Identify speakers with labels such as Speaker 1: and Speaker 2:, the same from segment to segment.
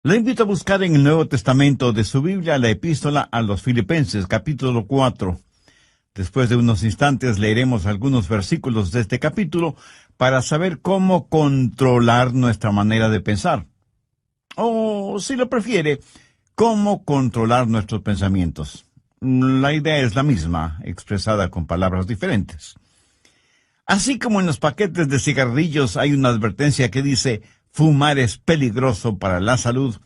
Speaker 1: Le invito a buscar en el Nuevo Testamento de su Biblia la epístola a los Filipenses, capítulo 4. Después de unos instantes leeremos algunos versículos de este capítulo para saber cómo controlar nuestra manera de pensar. O, si lo prefiere, cómo controlar nuestros pensamientos. La idea es la misma, expresada con palabras diferentes. Así como en los paquetes de cigarrillos hay una advertencia que dice fumar es peligroso para la salud,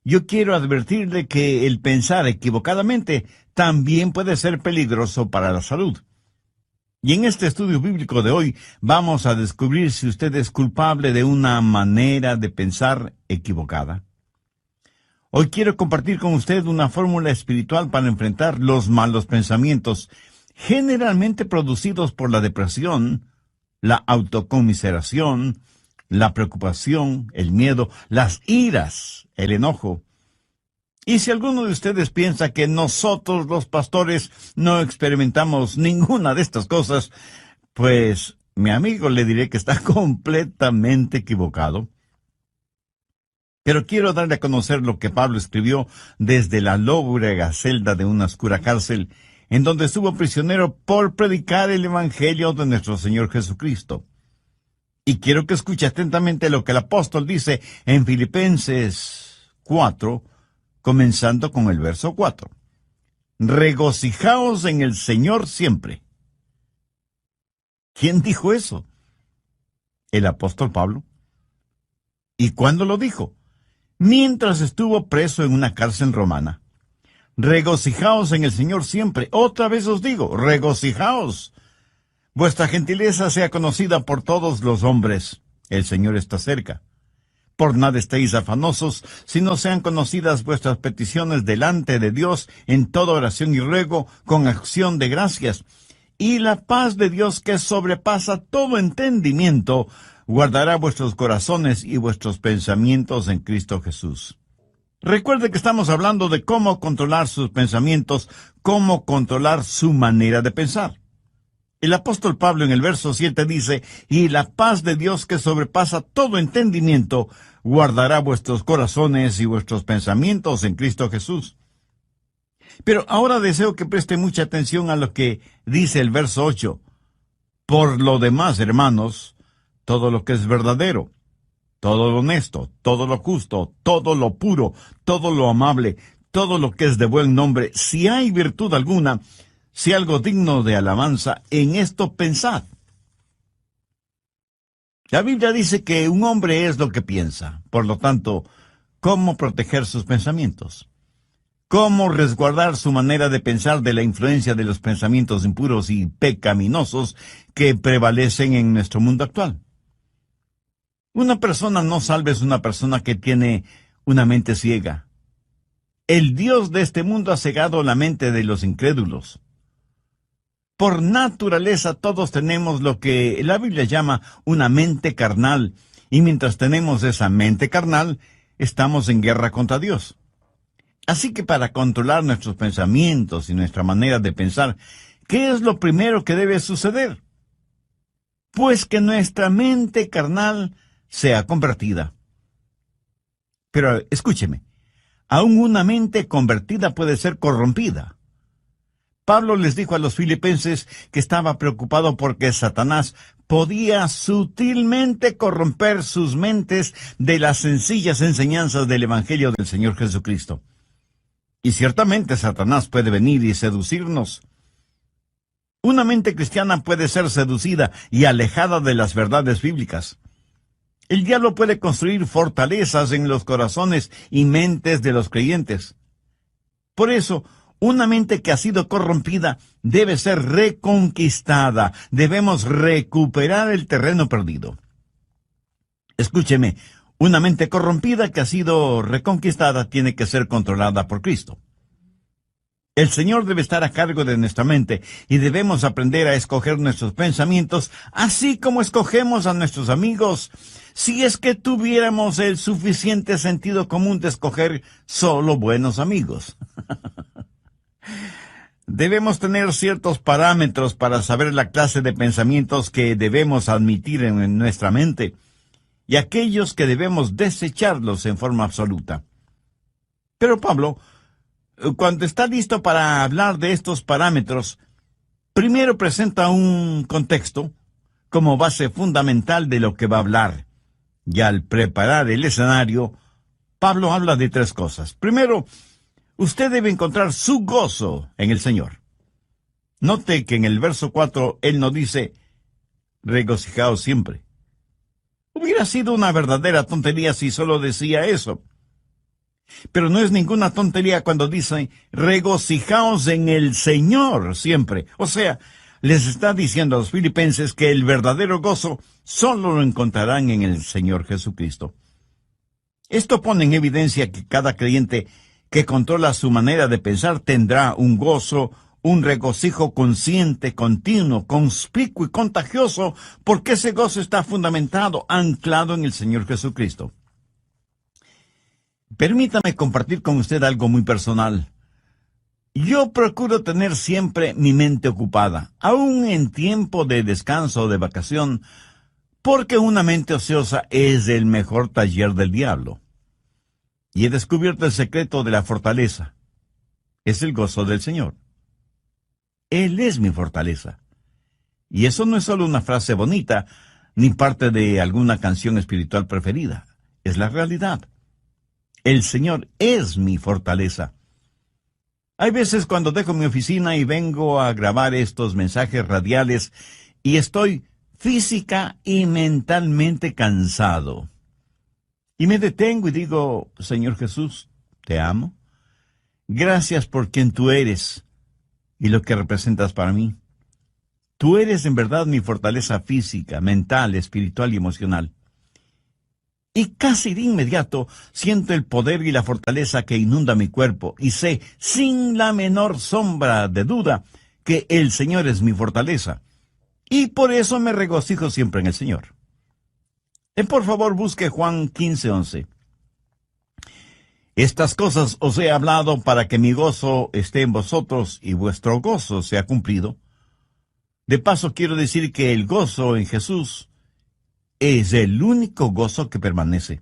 Speaker 1: yo quiero advertirle que el pensar equivocadamente también puede ser peligroso para la salud. Y en este estudio bíblico de hoy vamos a descubrir si usted es culpable de una manera de pensar equivocada. Hoy quiero compartir con usted una fórmula espiritual para enfrentar los malos pensamientos, generalmente producidos por la depresión, la autocomiseración, la preocupación, el miedo, las iras, el enojo. Y si alguno de ustedes piensa que nosotros los pastores no experimentamos ninguna de estas cosas, pues mi amigo le diré que está completamente equivocado. Pero quiero darle a conocer lo que Pablo escribió desde la lóbrega celda de una oscura cárcel, en donde estuvo prisionero por predicar el Evangelio de nuestro Señor Jesucristo. Y quiero que escuche atentamente lo que el apóstol dice en Filipenses 4, comenzando con el verso 4. Regocijaos en el Señor siempre. ¿Quién dijo eso? El apóstol Pablo. ¿Y cuándo lo dijo? Mientras estuvo preso en una cárcel romana. Regocijaos en el Señor siempre. Otra vez os digo, regocijaos. Vuestra gentileza sea conocida por todos los hombres. El Señor está cerca. Por nada estéis afanosos, sino sean conocidas vuestras peticiones delante de Dios en toda oración y ruego, con acción de gracias. Y la paz de Dios, que sobrepasa todo entendimiento, guardará vuestros corazones y vuestros pensamientos en Cristo Jesús. Recuerde que estamos hablando de cómo controlar sus pensamientos, cómo controlar su manera de pensar. El apóstol Pablo en el verso 7 dice, y la paz de Dios que sobrepasa todo entendimiento, guardará vuestros corazones y vuestros pensamientos en Cristo Jesús. Pero ahora deseo que preste mucha atención a lo que dice el verso 8. Por lo demás, hermanos, todo lo que es verdadero, todo lo honesto, todo lo justo, todo lo puro, todo lo amable, todo lo que es de buen nombre, si hay virtud alguna, si algo digno de alabanza, en esto pensad. La Biblia dice que un hombre es lo que piensa. Por lo tanto, ¿cómo proteger sus pensamientos? ¿Cómo resguardar su manera de pensar de la influencia de los pensamientos impuros y pecaminosos que prevalecen en nuestro mundo actual? Una persona no salva es una persona que tiene una mente ciega. El Dios de este mundo ha cegado la mente de los incrédulos. Por naturaleza todos tenemos lo que la Biblia llama una mente carnal, y mientras tenemos esa mente carnal, estamos en guerra contra Dios. Así que para controlar nuestros pensamientos y nuestra manera de pensar, ¿qué es lo primero que debe suceder? Pues que nuestra mente carnal sea convertida. Pero escúcheme, aún una mente convertida puede ser corrompida. Pablo les dijo a los filipenses que estaba preocupado porque Satanás podía sutilmente corromper sus mentes de las sencillas enseñanzas del Evangelio del Señor Jesucristo. Y ciertamente Satanás puede venir y seducirnos. Una mente cristiana puede ser seducida y alejada de las verdades bíblicas. El diablo puede construir fortalezas en los corazones y mentes de los creyentes. Por eso, una mente que ha sido corrompida debe ser reconquistada. Debemos recuperar el terreno perdido. Escúcheme, una mente corrompida que ha sido reconquistada tiene que ser controlada por Cristo. El Señor debe estar a cargo de nuestra mente y debemos aprender a escoger nuestros pensamientos, así como escogemos a nuestros amigos, si es que tuviéramos el suficiente sentido común de escoger solo buenos amigos. Debemos tener ciertos parámetros para saber la clase de pensamientos que debemos admitir en nuestra mente y aquellos que debemos desecharlos en forma absoluta. Pero Pablo, cuando está listo para hablar de estos parámetros, primero presenta un contexto como base fundamental de lo que va a hablar. Y al preparar el escenario, Pablo habla de tres cosas. Primero, usted debe encontrar su gozo en el Señor. Note que en el verso 4 él no dice, regocijaos siempre. Hubiera sido una verdadera tontería si solo decía eso. Pero no es ninguna tontería cuando dice, regocijaos en el Señor siempre. O sea, les está diciendo a los filipenses que el verdadero gozo solo lo encontrarán en el Señor Jesucristo. Esto pone en evidencia que cada creyente que controla su manera de pensar tendrá un gozo, un regocijo consciente, continuo, conspicuo y contagioso, porque ese gozo está fundamentado, anclado en el Señor Jesucristo. Permítame compartir con usted algo muy personal. Yo procuro tener siempre mi mente ocupada, aún en tiempo de descanso o de vacación, porque una mente ociosa es el mejor taller del diablo. Y he descubierto el secreto de la fortaleza. Es el gozo del Señor. Él es mi fortaleza. Y eso no es solo una frase bonita, ni parte de alguna canción espiritual preferida. Es la realidad. El Señor es mi fortaleza. Hay veces cuando dejo mi oficina y vengo a grabar estos mensajes radiales y estoy física y mentalmente cansado. Y me detengo y digo, Señor Jesús, te amo. Gracias por quien tú eres y lo que representas para mí. Tú eres en verdad mi fortaleza física, mental, espiritual y emocional. Y casi de inmediato siento el poder y la fortaleza que inunda mi cuerpo y sé, sin la menor sombra de duda, que el Señor es mi fortaleza. Y por eso me regocijo siempre en el Señor. Por favor, busque Juan 15:11. Estas cosas os he hablado para que mi gozo esté en vosotros y vuestro gozo sea cumplido. De paso, quiero decir que el gozo en Jesús es el único gozo que permanece.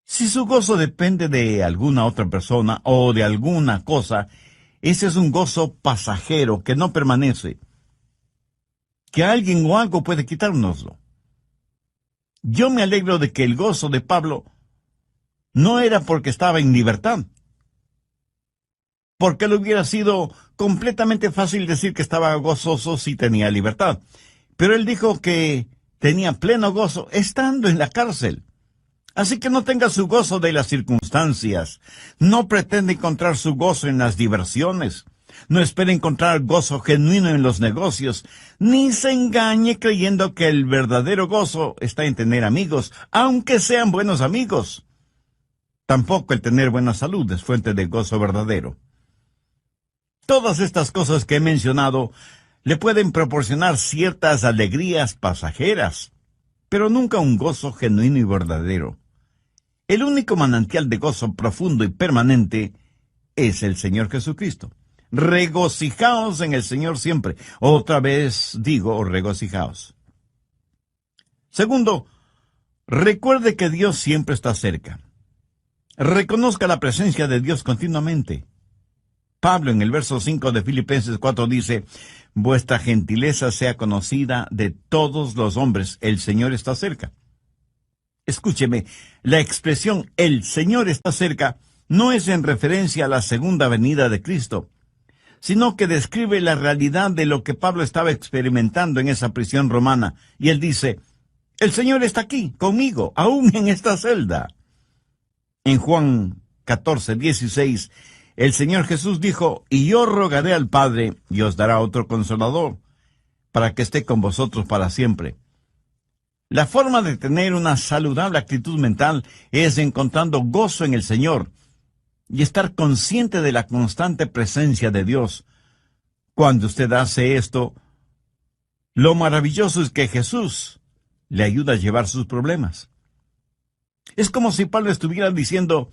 Speaker 1: Si su gozo depende de alguna otra persona o de alguna cosa, ese es un gozo pasajero que no permanece. Que alguien o algo puede quitárnoslo. Yo me alegro de que el gozo de Pablo no era porque estaba en libertad, porque le hubiera sido completamente fácil decir que estaba gozoso si tenía libertad. Pero él dijo que tenía pleno gozo estando en la cárcel. Así que no tenga su gozo de las circunstancias. No pretende encontrar su gozo en las diversiones. No espere encontrar gozo genuino en los negocios. Ni se engañe creyendo que el verdadero gozo está en tener amigos, aunque sean buenos amigos. Tampoco el tener buena salud es fuente de gozo verdadero. Todas estas cosas que he mencionado le pueden proporcionar ciertas alegrías pasajeras, pero nunca un gozo genuino y verdadero. El único manantial de gozo profundo y permanente es el Señor Jesucristo. Regocijaos en el Señor siempre. Otra vez digo, regocijaos. Segundo, recuerde que Dios siempre está cerca. Reconozca la presencia de Dios continuamente. Pablo en el verso 5 de Filipenses 4 dice, vuestra gentileza sea conocida de todos los hombres, el Señor está cerca. Escúcheme, la expresión el Señor está cerca no es en referencia a la segunda venida de Cristo, sino que describe la realidad de lo que Pablo estaba experimentando en esa prisión romana. Y él dice, el Señor está aquí, conmigo, aún en esta celda. En Juan 14:16, el Señor Jesús dijo, y yo rogaré al Padre, y os dará otro consolador, para que esté con vosotros para siempre. La forma de tener una saludable actitud mental es encontrando gozo en el Señor y estar consciente de la constante presencia de Dios. Cuando usted hace esto, lo maravilloso es que Jesús le ayuda a llevar sus problemas. Es como si Pablo estuviera diciendo,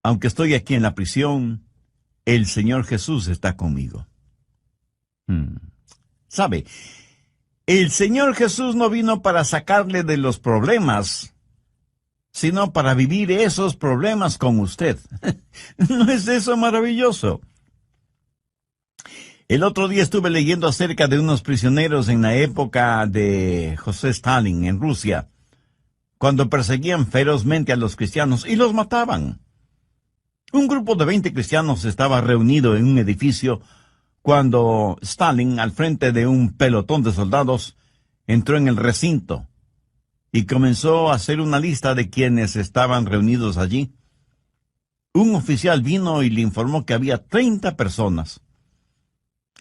Speaker 1: aunque estoy aquí en la prisión, el Señor Jesús está conmigo. ¿Sabe? El Señor Jesús no vino para sacarle de los problemas, sino para vivir esos problemas con usted. ¿No es eso maravilloso? El otro día estuve leyendo acerca de unos prisioneros en la época de José Stalin en Rusia, cuando perseguían ferozmente a los cristianos y los mataban. Un grupo de 20 cristianos estaba reunido en un edificio cuando Stalin, al frente de un pelotón de soldados, entró en el recinto y comenzó a hacer una lista de quienes estaban reunidos allí. Un oficial vino y le informó que había 30 personas.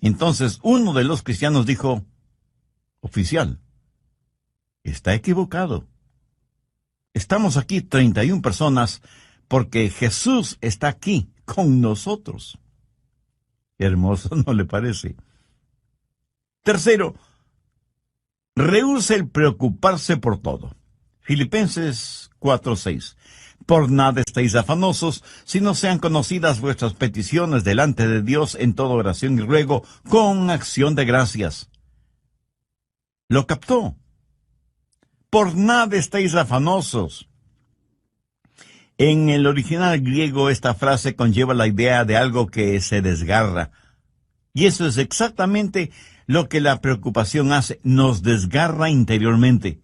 Speaker 1: Entonces uno de los cristianos dijo: oficial, está equivocado. Estamos aquí 31 personas porque Jesús está aquí con nosotros. Hermoso, ¿no le parece? Tercero, rehúse el preocuparse por todo. Filipenses 4:6. Por nada estéis afanosos, sino sean conocidas vuestras peticiones delante de Dios en toda oración y ruego, con acción de gracias. ¿Lo captó? Por nada estéis afanosos. En el original griego esta frase conlleva la idea de algo que se desgarra. Y eso es exactamente lo que la preocupación hace, nos desgarra interiormente.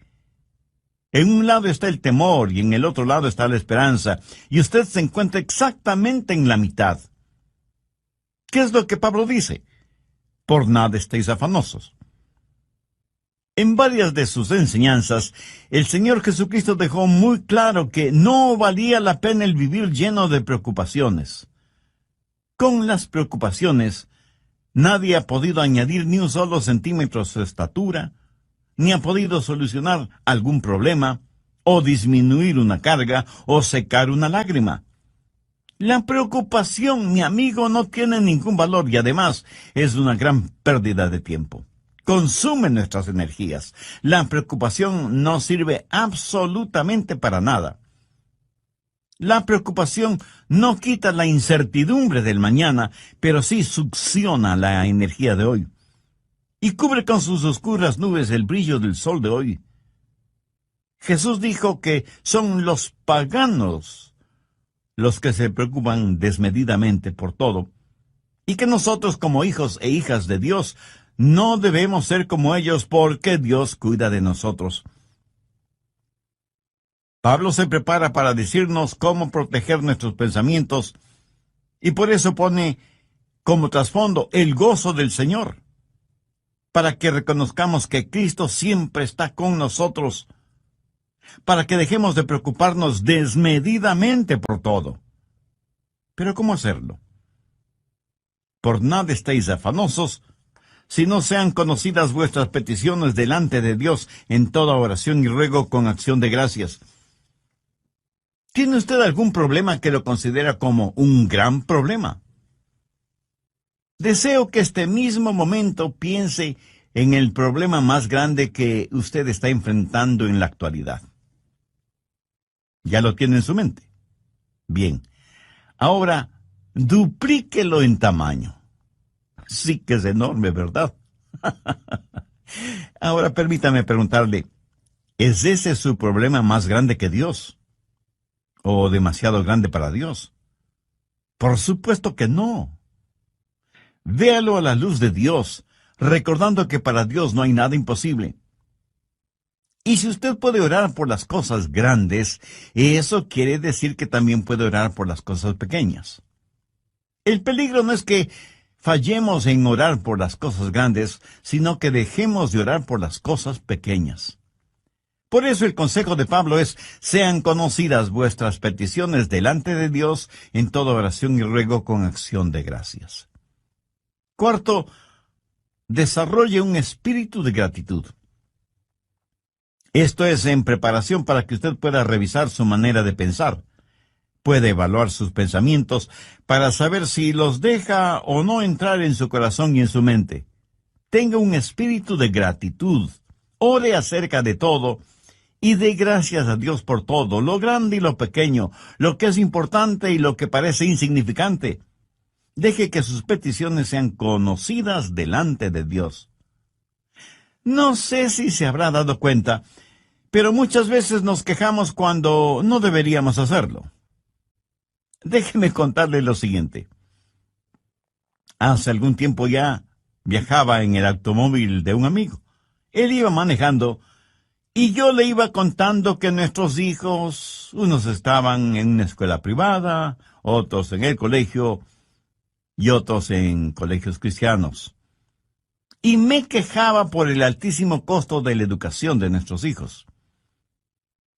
Speaker 1: En un lado está el temor y en el otro lado está la esperanza, y usted se encuentra exactamente en la mitad. ¿Qué es lo que Pablo dice? Por nada estéis afanosos. En varias de sus enseñanzas, el Señor Jesucristo dejó muy claro que no valía la pena el vivir lleno de preocupaciones. Con las preocupaciones, nadie ha podido añadir ni un solo centímetro a su estatura, ni ha podido solucionar algún problema, o disminuir una carga, o secar una lágrima. La preocupación, mi amigo, no tiene ningún valor y además es una gran pérdida de tiempo. Consume nuestras energías. La preocupación no sirve absolutamente para nada. La preocupación no quita la incertidumbre del mañana, pero sí succiona la energía de hoy y cubre con sus oscuras nubes el brillo del sol de hoy. Jesús dijo que son los paganos los que se preocupan desmedidamente por todo, y que nosotros como hijos e hijas de Dios no debemos ser como ellos porque Dios cuida de nosotros. Pablo se prepara para decirnos cómo proteger nuestros pensamientos, y por eso pone como trasfondo el gozo del Señor, para que reconozcamos que Cristo siempre está con nosotros, para que dejemos de preocuparnos desmedidamente por todo. ¿Pero cómo hacerlo? Por nada estéis afanosos, si no sean conocidas vuestras peticiones delante de Dios en toda oración y ruego con acción de gracias. ¿Tiene usted algún problema que lo considera como un gran problema? Deseo que este mismo momento piense en el problema más grande que usted está enfrentando en la actualidad. ¿Ya lo tiene en su mente? Bien. Ahora, duplíquelo en tamaño. Sí que es enorme, ¿verdad? Ahora permítame preguntarle, ¿es ese su problema más grande que Dios? ¿O demasiado grande para Dios? Por supuesto que no. Véalo a la luz de Dios, recordando que para Dios no hay nada imposible. Y si usted puede orar por las cosas grandes, eso quiere decir que también puede orar por las cosas pequeñas. El peligro no es que fallemos en orar por las cosas grandes, sino que dejemos de orar por las cosas pequeñas. Por eso el consejo de Pablo es: sean conocidas vuestras peticiones delante de Dios en toda oración y ruego con acción de gracias. Cuarto, desarrolle un espíritu de gratitud. Esto es en preparación para que usted pueda revisar su manera de pensar. Puede evaluar sus pensamientos para saber si los deja o no entrar en su corazón y en su mente. Tenga un espíritu de gratitud. Ore acerca de todo y dé gracias a Dios por todo, lo grande y lo pequeño, lo que es importante y lo que parece insignificante. Deje que sus peticiones sean conocidas delante de Dios. No sé si se habrá dado cuenta, Pero muchas veces nos quejamos cuando no deberíamos hacerlo. Déjeme contarle lo siguiente. Hace algún tiempo ya viajaba en el automóvil de un amigo. Él iba manejando y yo le iba contando que nuestros hijos, unos estaban en una escuela privada, otros en el colegio y otros en colegios cristianos. Y me quejaba por el altísimo costo de la educación de nuestros hijos.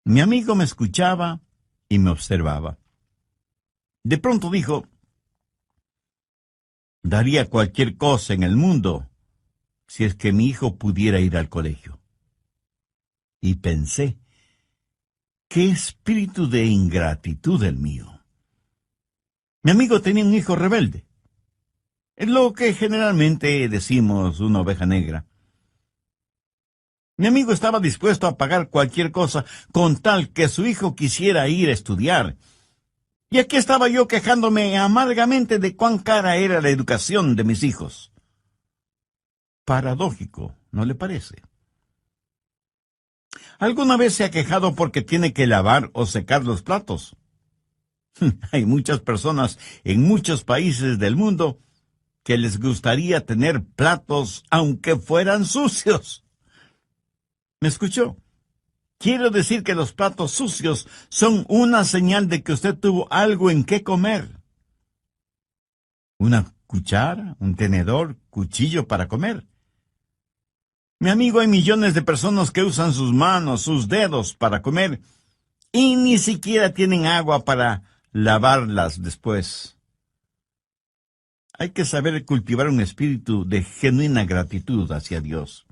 Speaker 1: Mi amigo me escuchaba y me observaba. De pronto dijo: daría cualquier cosa en el mundo si es que mi hijo pudiera ir al colegio. Y pensé, qué espíritu de ingratitud el mío. Mi amigo tenía un hijo rebelde, es lo que generalmente decimos una oveja negra. Mi amigo estaba dispuesto a pagar cualquier cosa con tal que su hijo quisiera ir a estudiar. Y aquí estaba yo quejándome amargamente de cuán cara era la educación de mis hijos. Paradójico, ¿no le parece? ¿Alguna vez se ha quejado porque tiene que lavar o secar los platos? Hay muchas personas en muchos países del mundo que les gustaría tener platos aunque fueran sucios. ¿Me escuchó? Quiero decir que los platos sucios son una señal de que usted tuvo algo en qué comer. Una cuchara, un tenedor, cuchillo para comer. Mi amigo, hay millones de personas que usan sus manos, sus dedos para comer y ni siquiera tienen agua para lavarlas después. Hay que saber cultivar un espíritu de genuina gratitud hacia Dios.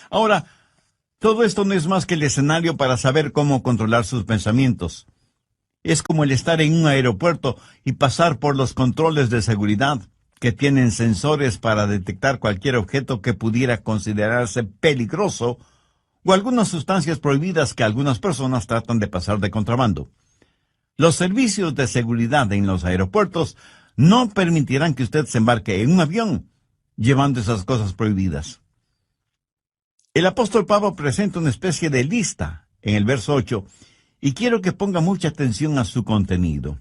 Speaker 1: Ahora, todo esto no es más que el escenario para saber cómo controlar sus pensamientos. Es como el estar en un aeropuerto y pasar por los controles de seguridad que tienen sensores para detectar cualquier objeto que pudiera considerarse peligroso o algunas sustancias prohibidas que algunas personas tratan de pasar de contrabando. Los servicios de seguridad en los aeropuertos no permitirán que usted se embarque en un avión llevando esas cosas prohibidas. El apóstol Pablo presenta una especie de lista en el verso 8 y quiero que ponga mucha atención a su contenido.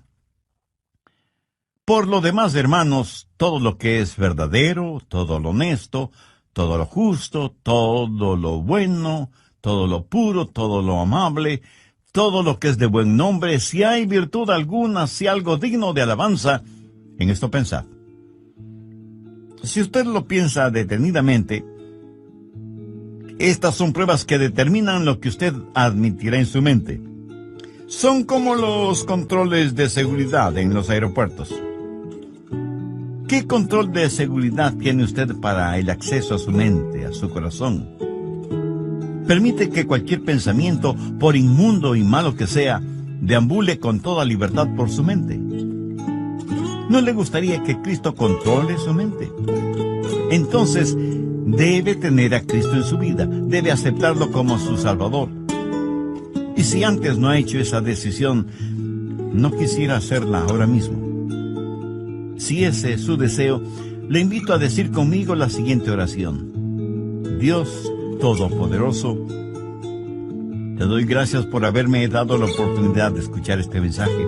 Speaker 1: Por lo demás, hermanos, todo lo que es verdadero, todo lo honesto, todo lo justo, todo lo bueno, todo lo puro, todo lo amable, todo lo que es de buen nombre, si hay virtud alguna, si algo digno de alabanza, en esto pensad. Si usted lo piensa detenidamente, estas son pruebas que determinan lo que usted admitirá en su mente. Son como los controles de seguridad en los aeropuertos. ¿Qué control de seguridad tiene usted para el acceso a su mente, a su corazón? Permite que cualquier pensamiento, por inmundo y malo que sea, deambule con toda libertad por su mente. ¿No le gustaría que Cristo controle su mente? Entonces, debe tener a Cristo en su vida, debe aceptarlo como su Salvador. Y si antes no ha hecho esa decisión, no quisiera hacerla ahora mismo. Si ese es su deseo, le invito a decir conmigo la siguiente oración. Dios Todopoderoso, te doy gracias por haberme dado la oportunidad de escuchar este mensaje.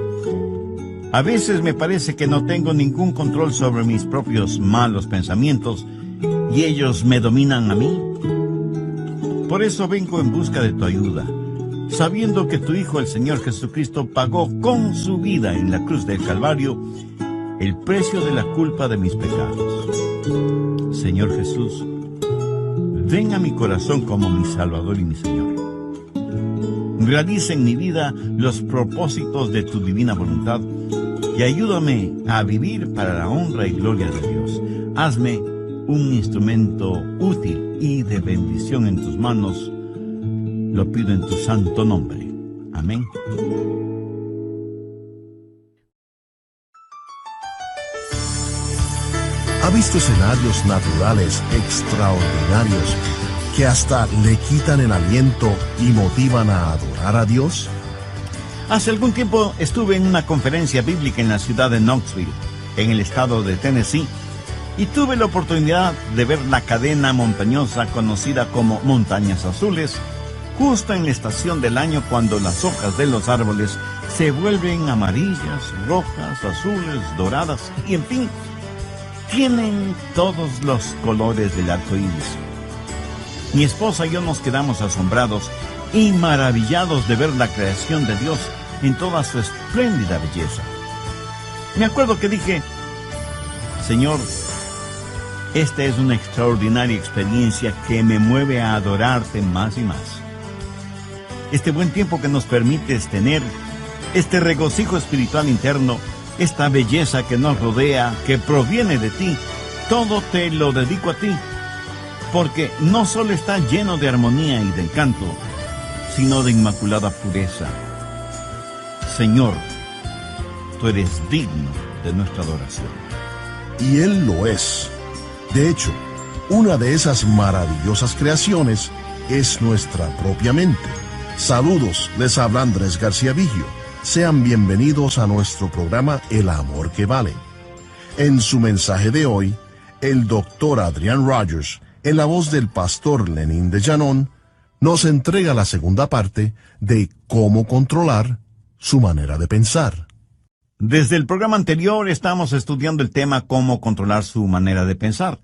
Speaker 1: A veces me parece que no tengo ningún control sobre mis propios malos pensamientos y ellos me dominan a mí. Por eso vengo en busca de tu ayuda, sabiendo que tu Hijo, el Señor Jesucristo, pagó con su vida en la cruz del Calvario el precio de la culpa de mis pecados. Señor Jesús, ven a mi corazón como mi Salvador y mi Señor. Realiza en mi vida los propósitos de tu divina voluntad y ayúdame a vivir para la honra y gloria de Dios. Hazme un instrumento útil y de bendición en tus manos. Lo pido en tu santo nombre. Amén.
Speaker 2: ¿Ha visto escenarios naturales extraordinarios que hasta le quitan el aliento y motivan a adorar a Dios?
Speaker 1: Hace algún tiempo estuve en una conferencia bíblica en la ciudad de Knoxville, en el estado de Tennessee, y tuve la oportunidad de ver la cadena montañosa conocida como Montañas Azules, justo en la estación del año cuando las hojas de los árboles se vuelven amarillas, rojas, azules, doradas y, en fin, tienen todos los colores del arco iris. Mi esposa y yo nos quedamos asombrados y maravillados de ver la creación de Dios en toda su espléndida belleza. Me acuerdo que dije: Señor, esta es una extraordinaria experiencia que me mueve a adorarte más y más. Este buen tiempo que nos permites tener, este regocijo espiritual interno, esta belleza que nos rodea, que proviene de ti, todo te lo dedico a ti, porque no solo está lleno de armonía y de encanto, sino de inmaculada pureza. Señor, tú eres digno de nuestra adoración.
Speaker 2: Y Él lo es. De hecho, una de esas maravillosas creaciones es nuestra propia mente. Saludos, les habla Andrés García Vigio. Sean bienvenidos a nuestro programa El Amor que Vale. En su mensaje de hoy, el doctor Adrian Rogers, en la voz del pastor Lenín de Llanón, nos entrega la segunda parte de cómo controlar su manera de pensar.
Speaker 1: Desde el programa anterior estamos estudiando el tema cómo controlar su manera de pensar,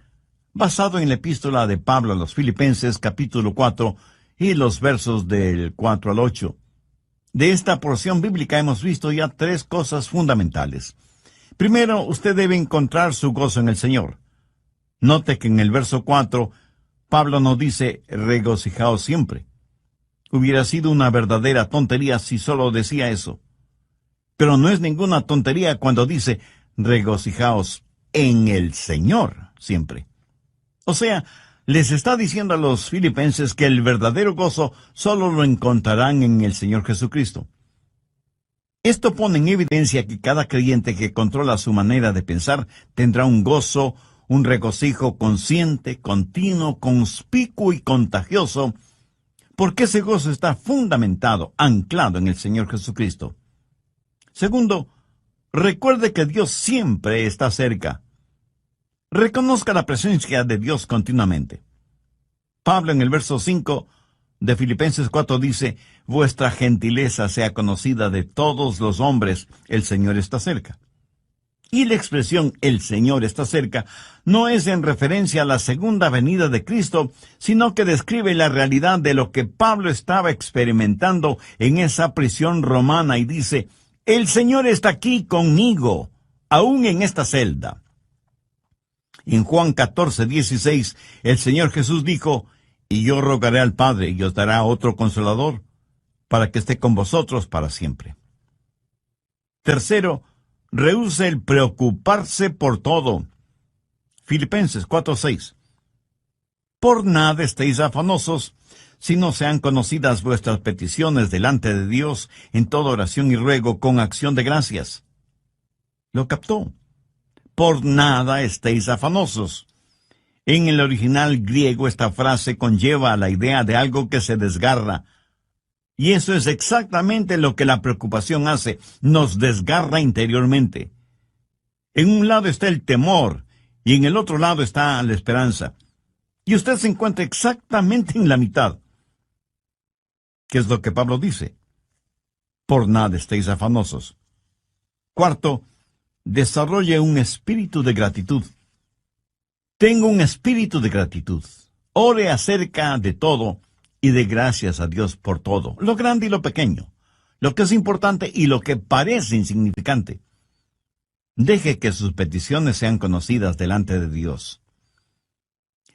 Speaker 1: basado en la epístola de Pablo a los Filipenses, capítulo 4, y los versos del 4 al 8. De esta porción bíblica hemos visto ya 3 cosas fundamentales. Primero, usted debe encontrar su gozo en el Señor. Note que en el verso 4, Pablo no dice regocijaos siempre. Hubiera sido una verdadera tontería si solo decía eso. Pero no es ninguna tontería cuando dice regocijaos en el Señor siempre. O sea, les está diciendo a los filipenses que el verdadero gozo solo lo encontrarán en el Señor Jesucristo. Esto pone en evidencia que cada creyente que controla su manera de pensar tendrá un gozo, un regocijo consciente, continuo, conspicuo y contagioso, porque ese gozo está fundamentado, anclado en el Señor Jesucristo. Segundo, recuerde que Dios siempre está cerca. Reconozca la presencia de Dios continuamente. Pablo en el verso 5 de Filipenses 4 dice: vuestra gentileza sea conocida de todos los hombres, el Señor está cerca. Y la expresión el Señor está cerca no es en referencia a la segunda venida de Cristo, sino que describe la realidad de lo que Pablo estaba experimentando en esa prisión romana y dice: el Señor está aquí conmigo, aún en esta celda. En Juan 14:16, el Señor Jesús dijo: y yo rogaré al Padre y os dará otro Consolador, para que esté con vosotros para siempre. Tercero, rehúse el preocuparse por todo. Filipenses 4:6. Por nada estéis afanosos, sino sean conocidas vuestras peticiones delante de Dios en toda oración y ruego con acción de gracias. ¿Lo captó? Por nada estéis afanosos. En el original griego esta frase conlleva la idea de algo que se desgarra. Y eso es exactamente lo que la preocupación hace, nos desgarra interiormente. En un lado está el temor y en el otro lado está la esperanza. Y usted se encuentra exactamente en la mitad. ¿Qué es lo que Pablo dice? Por nada estéis afanosos. Cuarto, desarrolle un espíritu de gratitud. Tengo un espíritu de gratitud. Ore acerca de todo y de gracias a Dios por todo, lo grande y lo pequeño, lo que es importante y lo que parece insignificante. Deje que sus peticiones sean conocidas delante de Dios.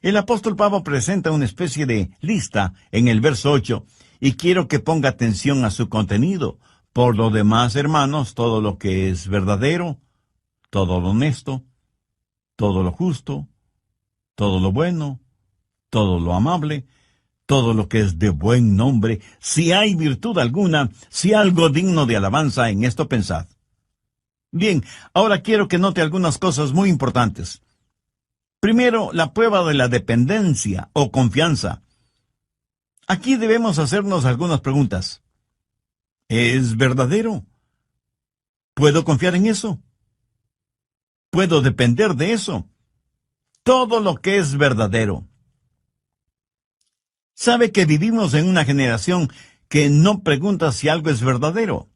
Speaker 1: El apóstol Pablo presenta una especie de lista en el verso 8 y quiero que ponga atención a su contenido. Por lo demás, hermanos, todo lo que es verdadero, todo lo honesto, todo lo justo, todo lo bueno, todo lo amable, todo lo que es de buen nombre, si hay virtud alguna, si algo digno de alabanza, en esto pensad. Bien, ahora quiero que note algunas cosas muy importantes. Primero, la prueba de la dependencia o confianza. Aquí debemos hacernos algunas preguntas. ¿Es verdadero? ¿Puedo confiar en eso? ¿Puedo depender de eso? Todo lo que es verdadero. Sabe que vivimos en una generación que no pregunta si algo es verdadero.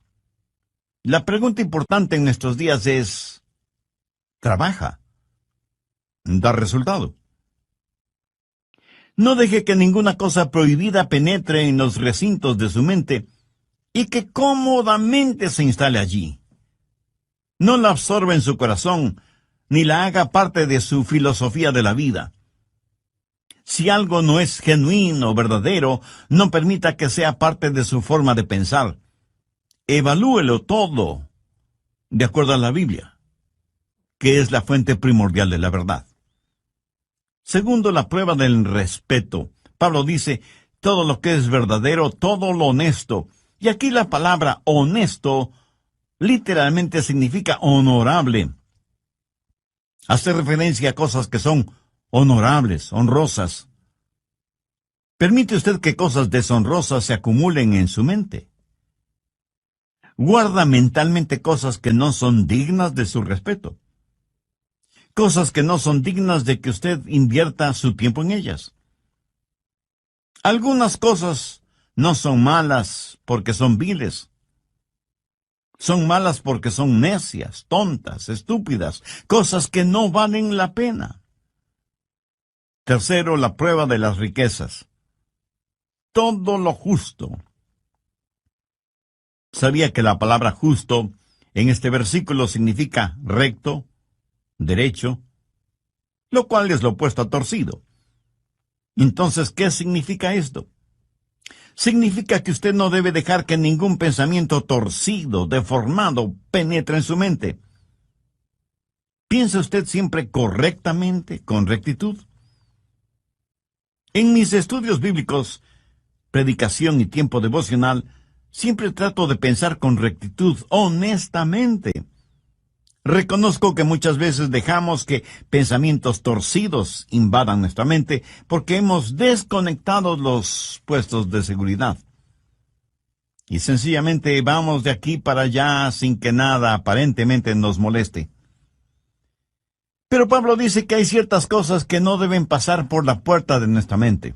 Speaker 1: La pregunta importante en nuestros días es, ¿trabaja? ¿Da resultado? No deje que ninguna cosa prohibida penetre en los recintos de su mente y que cómodamente se instale allí. No la absorba en su corazón, ni la haga parte de su filosofía de la vida. Si algo no es genuino o verdadero, no permita que sea parte de su forma de pensar. Evalúelo todo de acuerdo a la Biblia, que es la fuente primordial de la verdad. Segundo, la prueba del respeto. Pablo dice, todo lo que es verdadero, todo lo honesto. Y aquí la palabra honesto literalmente significa honorable. Hace referencia a cosas que son honorables, honrosas. ¿Permite usted que cosas deshonrosas se acumulen en su mente? Guarda mentalmente cosas que no son dignas de su respeto. Cosas que no son dignas de que usted invierta su tiempo en ellas. Algunas cosas no son malas porque son viles. Son malas porque son necias, tontas, estúpidas, cosas que no valen la pena. Tercero, la prueba de las riquezas. Todo lo justo. ¿Sabía que la palabra justo en este versículo significa recto, derecho, lo cual es lo opuesto a torcido? Entonces, ¿qué significa esto? Significa que usted no debe dejar que ningún pensamiento torcido, deformado, penetre en su mente. ¿Piensa usted siempre correctamente, con rectitud? En mis estudios bíblicos, predicación y tiempo devocional, siempre trato de pensar con rectitud, honestamente. Reconozco que muchas veces dejamos que pensamientos torcidos invadan nuestra mente porque hemos desconectado los puestos de seguridad. Y sencillamente vamos de aquí para allá sin que nada aparentemente nos moleste. Pero Pablo dice que hay ciertas cosas que no deben pasar por la puerta de nuestra mente.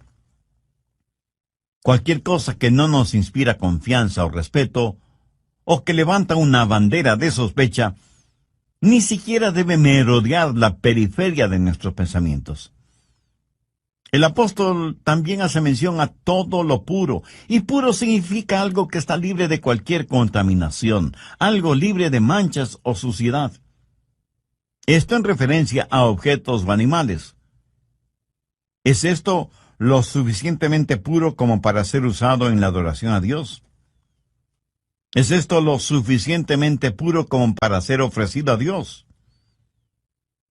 Speaker 1: Cualquier cosa que no nos inspira confianza o respeto, o que levanta una bandera de sospecha, ni siquiera debe merodear la periferia de nuestros pensamientos. El apóstol también hace mención a todo lo puro, y puro significa algo que está libre de cualquier contaminación, algo libre de manchas o suciedad. Esto en referencia a objetos o animales. ¿Es esto lo suficientemente puro como para ser usado en la adoración a Dios? ¿Es esto lo suficientemente puro como para ser ofrecido a Dios?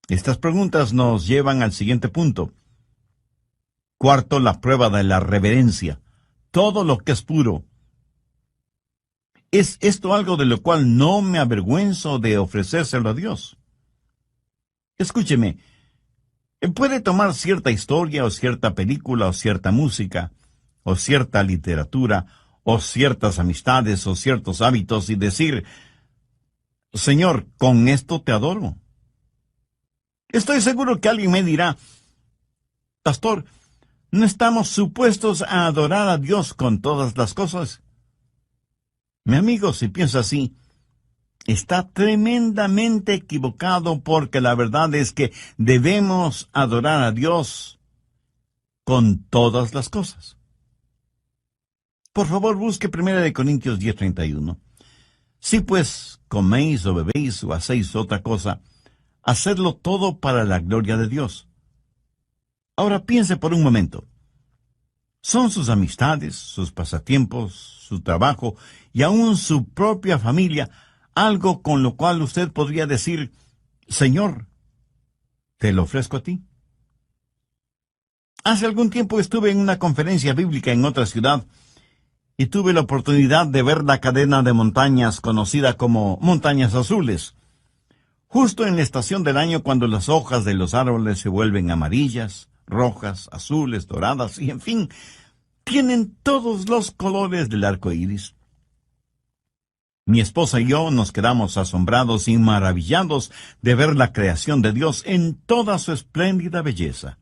Speaker 1: Estas preguntas nos llevan al siguiente punto. Cuarto, la prueba de la reverencia. Todo lo que es puro. ¿Es esto algo de lo cual no me avergüenzo de ofrecérselo a Dios? Escúcheme, puede tomar cierta historia o cierta película o cierta música o cierta literatura o ciertas amistades o ciertos hábitos y decir, Señor, con esto te adoro. Estoy seguro que alguien me dirá, Pastor, ¿no estamos supuestos a adorar a Dios con todas las cosas? Mi amigo, si piensa así, está tremendamente equivocado porque la verdad es que debemos adorar a Dios con todas las cosas. Por favor, busque 1 Corintios 10:31. Si pues coméis o bebéis o hacéis otra cosa, hacedlo todo para la gloria de Dios. Ahora piense por un momento. ¿Son sus amistades, sus pasatiempos, su trabajo y aún su propia familia algo con lo cual usted podría decir, Señor, te lo ofrezco a ti? Hace algún tiempo estuve en una conferencia bíblica en otra ciudad y tuve la oportunidad de ver la cadena de montañas conocida como Montañas Azules. Justo en la estación del año cuando las hojas de los árboles se vuelven amarillas, rojas, azules, doradas y, en fin, tienen todos los colores del arco iris. Mi esposa y yo nos quedamos asombrados y maravillados de ver la creación de Dios en toda su espléndida belleza.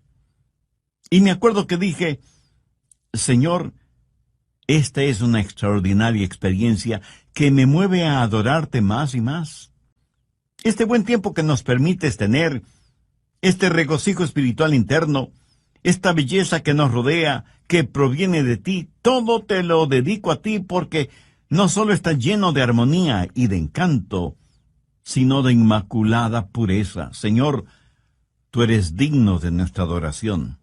Speaker 1: Y me acuerdo que dije, Señor, esta es una extraordinaria experiencia que me mueve a adorarte más y más. Este buen tiempo que nos permites tener, este regocijo espiritual interno, esta belleza que nos rodea, que proviene de ti, todo te lo dedico a ti porque no solo está lleno de armonía y de encanto, sino de inmaculada pureza. Señor, tú eres digno de nuestra adoración.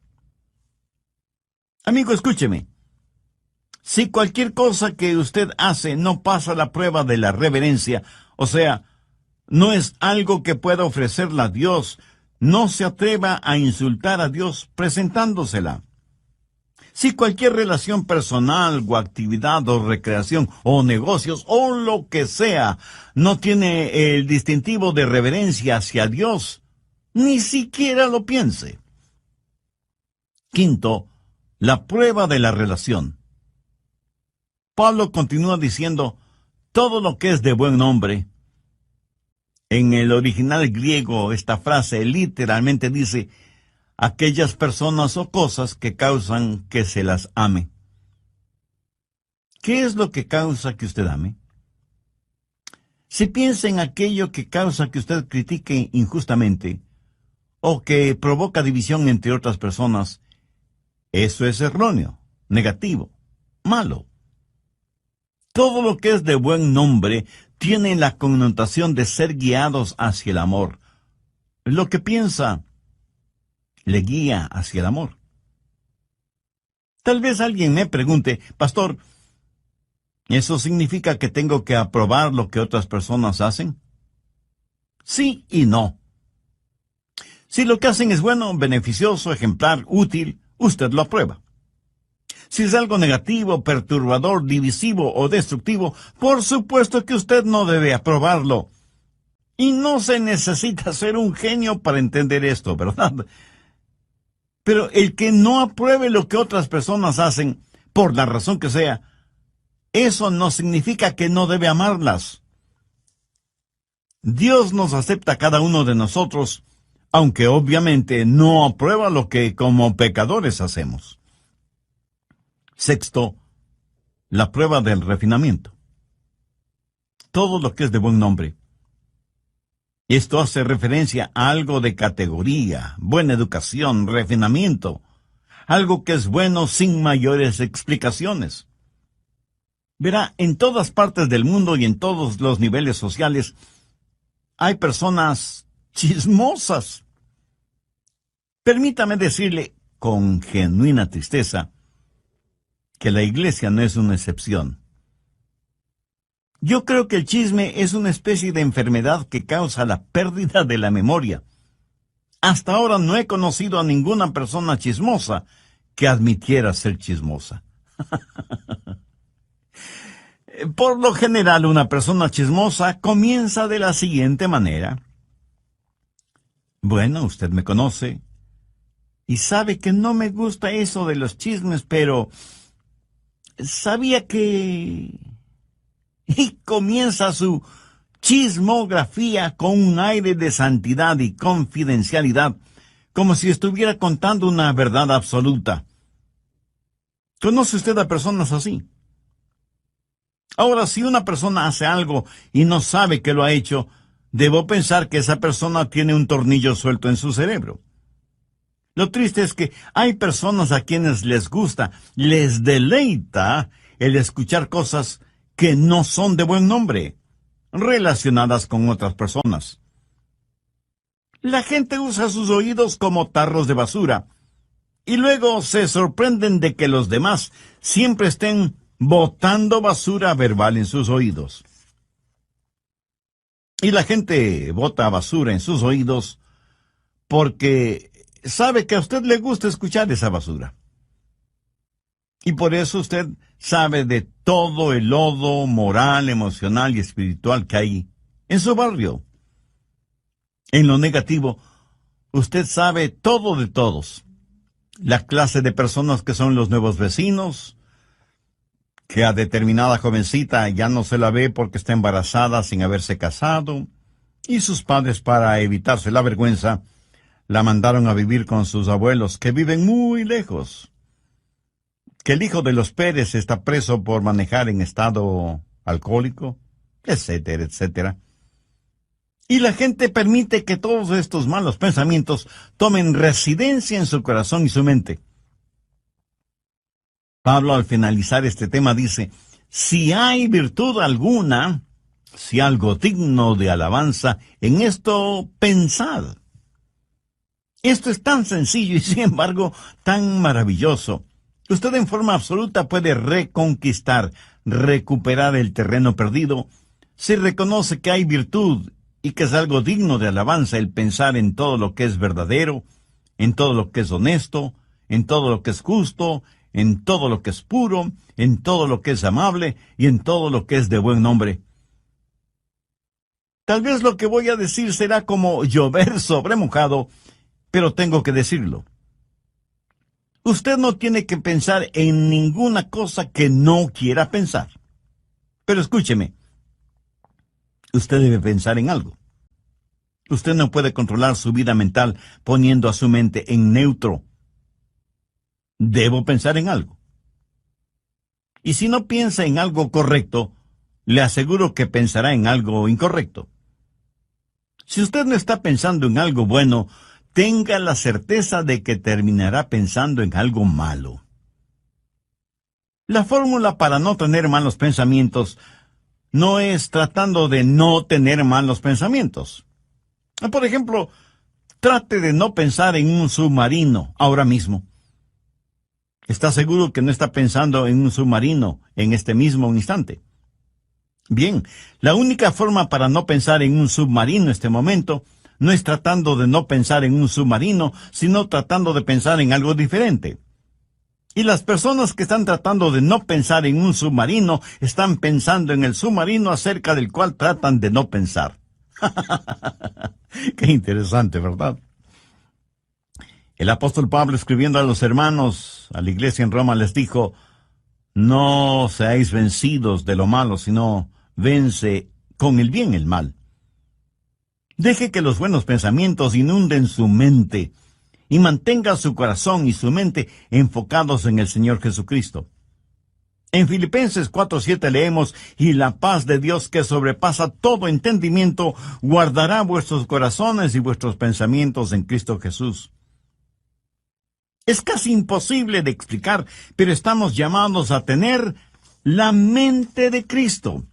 Speaker 1: Amigo, escúcheme. Si cualquier cosa que usted hace no pasa la prueba de la reverencia, o sea, no es algo que pueda ofrecerle a Dios, no se atreva a insultar a Dios presentándosela. Si cualquier relación personal o actividad o recreación o negocios o lo que sea no tiene el distintivo de reverencia hacia Dios, ni siquiera lo piense. Quinto, la prueba de la relación. Pablo continúa diciendo, todo lo que es de buen nombre. En el original griego, esta frase literalmente dice, aquellas personas o cosas que causan que se las ame. ¿Qué es lo que causa que usted ame? Si piensa en aquello que causa que usted critique injustamente, o que provoca división entre otras personas, eso es erróneo, negativo, malo. Todo lo que es de buen nombre tiene la connotación de ser guiados hacia el amor. Lo que piensa le guía hacia el amor. Tal vez alguien me pregunte, pastor, ¿eso significa que tengo que aprobar lo que otras personas hacen? Sí y no. Si lo que hacen es bueno, beneficioso, ejemplar, útil, usted lo aprueba. Si es algo negativo, perturbador, divisivo o destructivo, por supuesto que usted no debe aprobarlo. Y no se necesita ser un genio para entender esto, ¿verdad? Pero el que no apruebe lo que otras personas hacen, por la razón que sea, eso no significa que no debe amarlas. Dios nos acepta a cada uno de nosotros, aunque obviamente no aprueba lo que como pecadores hacemos. Sexto, la prueba del refinamiento. Todo lo que es de buen nombre. Esto hace referencia a algo de categoría, buena educación, refinamiento, algo que es bueno sin mayores explicaciones. Verá, en todas partes del mundo y en todos los niveles sociales hay personas chismosas. Permítame decirle con genuina tristeza que la iglesia no es una excepción. Yo creo que el chisme es una especie de enfermedad que causa la pérdida de la memoria. Hasta ahora no he conocido a ninguna persona chismosa que admitiera ser chismosa. Por lo general, una persona chismosa comienza de la siguiente manera. Bueno, usted me conoce y sabe que no me gusta eso de los chismes, pero sabía que... Y comienza su chismografía con un aire de santidad y confidencialidad, como si estuviera contando una verdad absoluta. ¿Conoce usted a personas así? Ahora, si una persona hace algo y no sabe que lo ha hecho, debo pensar que esa persona tiene un tornillo suelto en su cerebro. Lo triste es que hay personas a quienes les gusta, les deleita el escuchar cosas que no son de buen nombre, relacionadas con otras personas. La gente usa sus oídos como tarros de basura, y luego se sorprenden de que los demás siempre estén botando basura verbal en sus oídos. Y la gente bota basura en sus oídos porque sabe que a usted le gusta escuchar esa basura. Y por eso usted sabe de todo el lodo moral, emocional y espiritual que hay en su barrio. En lo negativo, usted sabe todo de todos. La clase de personas que son los nuevos vecinos, que a determinada jovencita ya no se la ve porque está embarazada sin haberse casado, y sus padres, para evitarse la vergüenza, la mandaron a vivir con sus abuelos, que viven muy lejos. que el hijo de los Pérez está preso por manejar en estado alcohólico, etcétera, etcétera. Y la gente permite que todos estos malos pensamientos tomen residencia en su corazón y su mente. Pablo, al finalizar este tema, dice: si hay virtud alguna, si algo digno de alabanza, en esto pensad. Esto es tan sencillo y, sin embargo, tan maravilloso. Usted en forma absoluta puede reconquistar, recuperar el terreno perdido, si reconoce que hay virtud y que es algo digno de alabanza el pensar en todo lo que es verdadero, en todo lo que es honesto, en todo lo que es justo, en todo lo que es puro, en todo lo que es amable y en todo lo que es de buen nombre. Tal vez lo que voy a decir será como llover sobre mojado, pero tengo que decirlo. Usted no tiene que pensar en ninguna cosa que no quiera pensar. Pero escúcheme, usted debe pensar en algo. Usted no puede controlar su vida mental poniendo a su mente en neutro. Debo pensar en algo. Y si no piensa en algo correcto, le aseguro que pensará en algo incorrecto. Si usted no está pensando en algo bueno, tenga la certeza de que terminará pensando en algo malo. La fórmula para no tener malos pensamientos no es tratando de no tener malos pensamientos. Por ejemplo, trate de no pensar en un submarino ahora mismo. ¿Está seguro que no está pensando en un submarino en este mismo instante? Bien, la única forma para no pensar en un submarino en este momento no es tratando de no pensar en un submarino, sino tratando de pensar en algo diferente. Y las personas que están tratando de no pensar en un submarino están pensando en el submarino acerca del cual tratan de no pensar. Qué interesante, ¿verdad? El apóstol Pablo, escribiendo a los hermanos, a la iglesia en Roma, les dijo: no seáis vencidos de lo malo, sino vence con el bien el mal. Deje que los buenos pensamientos inunden su mente y mantenga su corazón y su mente enfocados en el Señor Jesucristo. En Filipenses 4:7 leemos: y la paz de Dios, que sobrepasa todo entendimiento, guardará vuestros corazones y vuestros pensamientos en Cristo Jesús. Es casi imposible de explicar, pero estamos llamados a tener la mente de Cristo.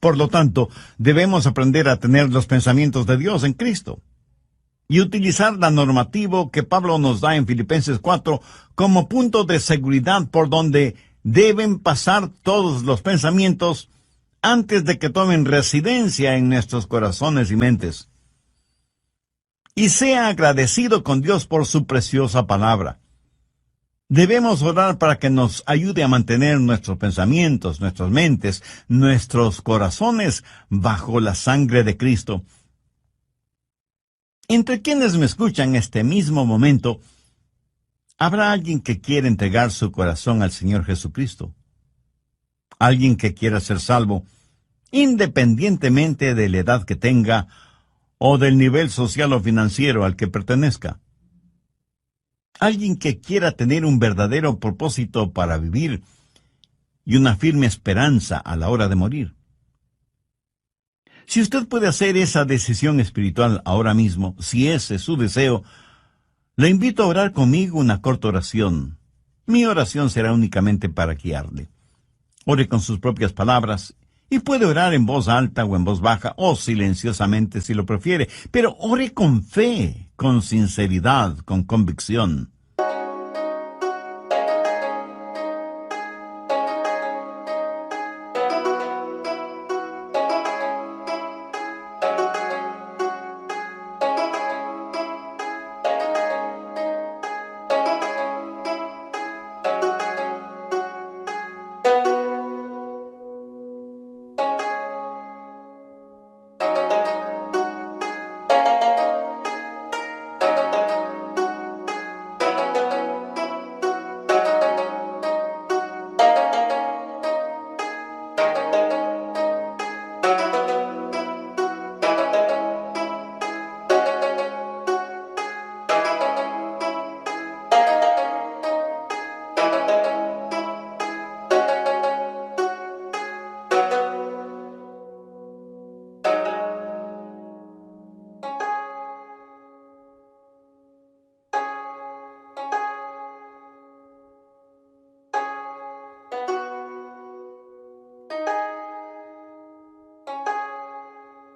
Speaker 1: Por lo tanto, debemos aprender a tener los pensamientos de Dios en Cristo y utilizar la normativa que Pablo nos da en Filipenses 4 como punto de seguridad por donde deben pasar todos los pensamientos antes de que tomen residencia en nuestros corazones y mentes. Y sea agradecido con Dios por su preciosa palabra. Debemos orar para que nos ayude a mantener nuestros pensamientos, nuestras mentes, nuestros corazones bajo la sangre de Cristo. Entre quienes me escuchan en este mismo momento, ¿habrá alguien que quiera entregar su corazón al Señor Jesucristo? Alguien que quiera ser salvo, independientemente de la edad que tenga o del nivel social o financiero al que pertenezca. Alguien que quiera tener un verdadero propósito para vivir y una firme esperanza a la hora de morir. Si usted puede hacer esa decisión espiritual ahora mismo, si ese es su deseo, le invito a orar conmigo una corta oración. Mi oración será únicamente para guiarle. Ore con sus propias palabras y puede orar en voz alta o en voz baja o silenciosamente si lo prefiere, pero ore con fe, con sinceridad, con convicción.